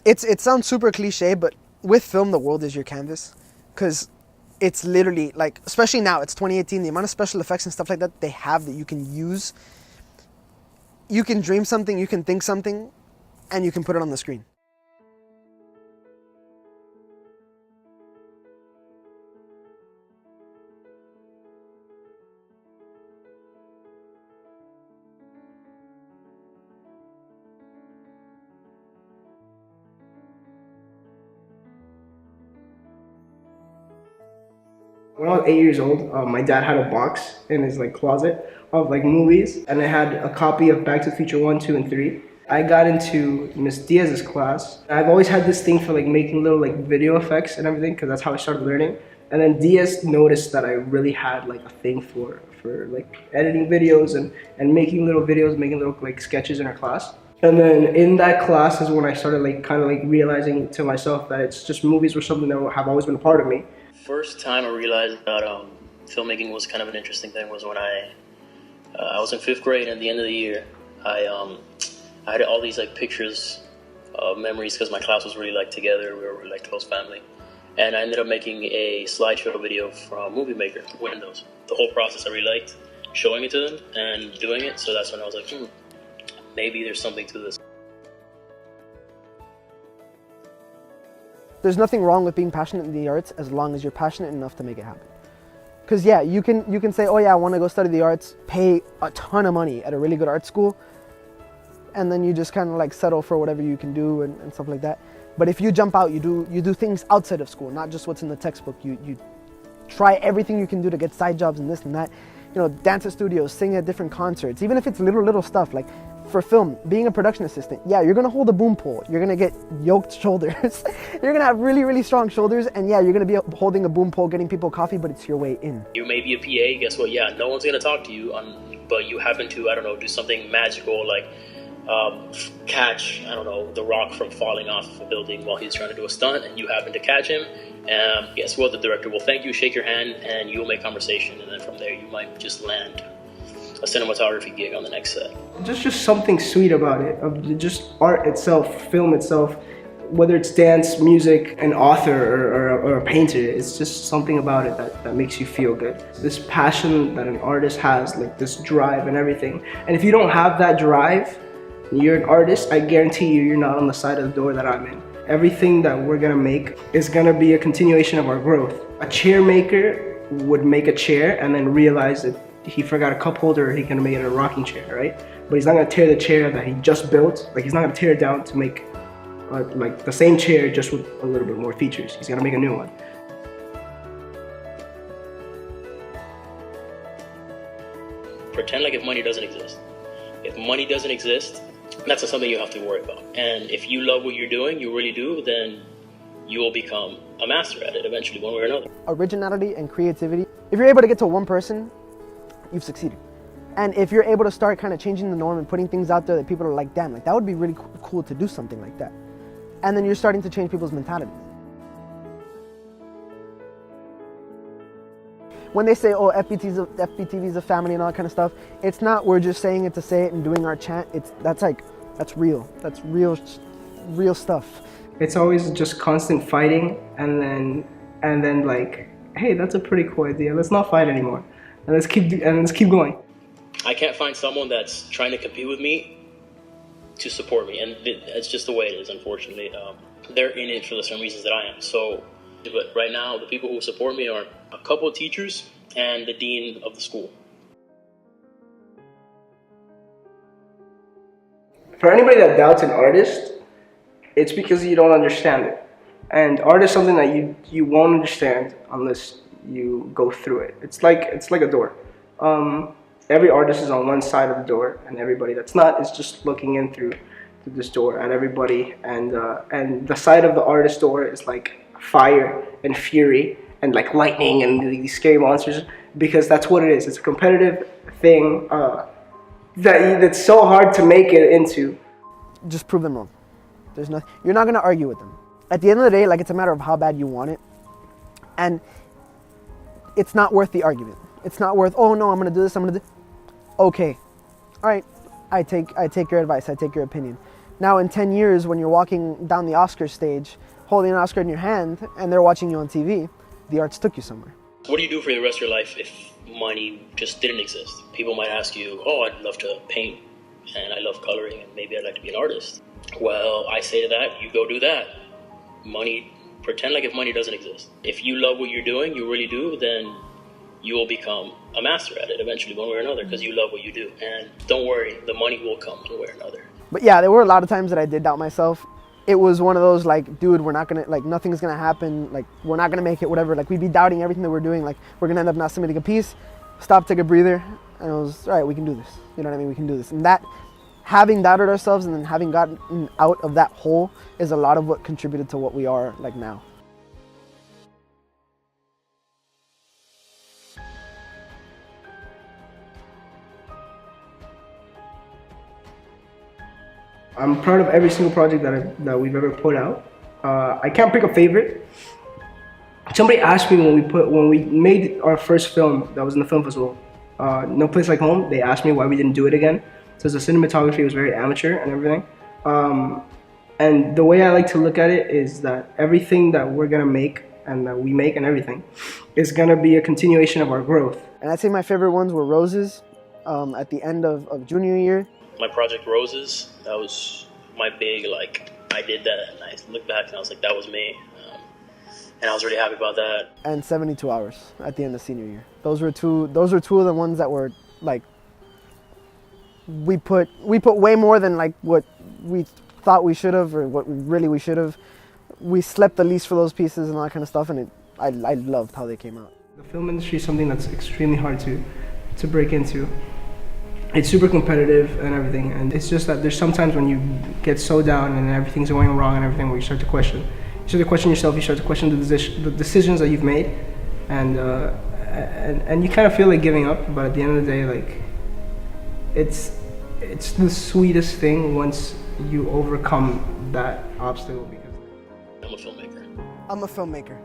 it sounds super cliche, but with film, the world is your canvas, because it's literally like, especially now, it's 2018, the amount of special effects and stuff like that they have that you can use. You can dream something, you can think something, and you can put it on the screen. When I was 8 years old, my dad had a box in his closet of movies, and it had a copy of Back to the Future 1, 2, and 3. I got into Miss Diaz's class. I've always had this thing for making little video effects and everything, because that's how I started learning. And then Diaz noticed that I really had a thing for editing videos and making little videos, making little sketches in her class. And then in that class is when I started realizing to myself that it's just movies were something that have always been a part of me. First time I realized that filmmaking was kind of an interesting thing was when I was in 5th grade, and at the end of the year, I had all these pictures of memories, because my class was really together. We were really close family, and I ended up making a slideshow video from Movie Maker, Windows. The whole process I really liked, showing it to them and doing it. So that's when I was like, maybe there's something to this. There's nothing wrong with being passionate in the arts as long as you're passionate enough to make it happen. Because yeah, you can say, oh yeah, I want to go study the arts, pay a ton of money at a really good art school, and then you just kind of settle for whatever you can do and stuff like that. But if you jump out, you do things outside of school, not just what's in the textbook. You try everything you can do to get side jobs and this and that. You know, dance at studios, sing at different concerts, even if it's little stuff. For film, being a production assistant, yeah, you're gonna hold a boom pole, you're gonna get yoked shoulders, you're gonna have really strong shoulders, and yeah, you're gonna be holding a boom pole, getting people coffee, but it's your way in. You may be a PA, guess what? Yeah, no one's gonna talk to you, but you happen to, I don't know, do something magical catch, I don't know, The Rock from falling off a building while he's trying to do a stunt, and you happen to catch him. Guess what? The director will thank you, shake your hand, and you'll make conversation, and then from there you might just land a cinematography gig on the next set. Just something sweet about it, of just art itself, film itself, whether it's dance, music, an author or a painter. It's just something about it that makes you feel good. This passion that an artist has, this drive and everything. And if you don't have that drive, you're an artist, I guarantee you're not on the side of the door that I'm in. Everything that we're gonna make is gonna be a continuation of our growth. A chair maker would make a chair and then realize that he forgot a cup holder, he can make it a rocking chair, right? But he's not gonna tear the chair that he just built. He's not gonna tear it down to make the same chair, just with a little bit more features. He's gonna make a new one. Pretend like if money doesn't exist. If money doesn't exist, that's something you have to worry about. And if you love what you're doing, you really do, then you will become a master at it eventually, one way or another. Originality and creativity. If you're able to get to one person, you've succeeded. And if you're able to start kind of changing the norm and putting things out there that people are like, damn, that would be really cool to do something like that. And then you're starting to change people's mentality. When they say, oh, FBTV is a family and all that kind of stuff, it's not we're just saying it to say it and doing our chant. That's real. That's real stuff. It's always just constant fighting, and then hey, that's a pretty cool idea. Let's not fight anymore. And let's keep going. I can't find someone that's trying to compete with me to support me, and it's just the way it is, unfortunately. They're in it for the same reasons that I am. So, but right now, the people who support me are a couple of teachers and the dean of the school. For anybody that doubts an artist, it's because you don't understand it. And art is something that you won't understand unless you go through it. It's like a door. Every artist is on one side of the door, and everybody that's not is just looking in through this door at everybody. And the side of the artist door is like fire and fury and lightning and these scary monsters, because that's what it is. It's a competitive thing that's so hard to make it into. Just prove them wrong. There's nothing. You're not gonna argue with them. At the end of the day, it's a matter of how bad you want it, and it's not worth the argument. It's not worth, oh no, I'm gonna do this, okay, all right, I take your advice, I take your opinion. Now in 10 years, when you're walking down the Oscar stage, holding an Oscar in your hand, and they're watching you on TV, the arts took you somewhere. What do you do for the rest of your life if money just didn't exist? People might ask you, oh, I'd love to paint, and I love coloring, and maybe I'd like to be an artist. Well, I say to that, you go do that. Money, pretend like if money doesn't exist. If you love what you're doing, you really do, then you will become a master at it eventually, one way or another, because you love what you do. And don't worry, the money will come one way or another. But yeah, there were a lot of times that I did doubt myself. It was one of those like, dude, we're not gonna, like, nothing's gonna happen, like, we're not gonna make it, whatever. Like, we'd be doubting everything that we're doing, like, we're gonna end up not submitting a piece. Stop, take a breather, and it was, all right, we can do this. You know what I mean? We can do this. And that, having doubted ourselves and then having gotten out of that hole is a lot of what contributed to what we are like now. I'm proud of every single project that we've ever put out. I can't pick a favorite. Somebody asked me when we made our first film that was in the film festival, No Place Like Home. They asked me why we didn't do it again. So the cinematography was very amateur and everything. And the way I like to look at it is that everything that we're gonna make and that we make and everything is gonna be a continuation of our growth. And I'd say my favorite ones were Roses at the end of junior year. My project Roses, that was my big, like, I did that, and I looked back and I was like, that was me. And I was really happy about that. And 72 Hours at the end of senior year. Those were two of the ones that were like, we put way more than like what we thought we should have or what we should have. We slept the least for those pieces and all that kind of stuff, and I loved how they came out. The film industry is something that's extremely hard to break into. It's super competitive and everything, and it's just that there's sometimes when you get so down and everything's going wrong and everything, where you start to question. You start to question yourself, you start to question the decisions that you've made, and you kind of feel like giving up, but at the end of the day, like, it's the sweetest thing once you overcome that obstacle. Because I'm a filmmaker. I'm a filmmaker.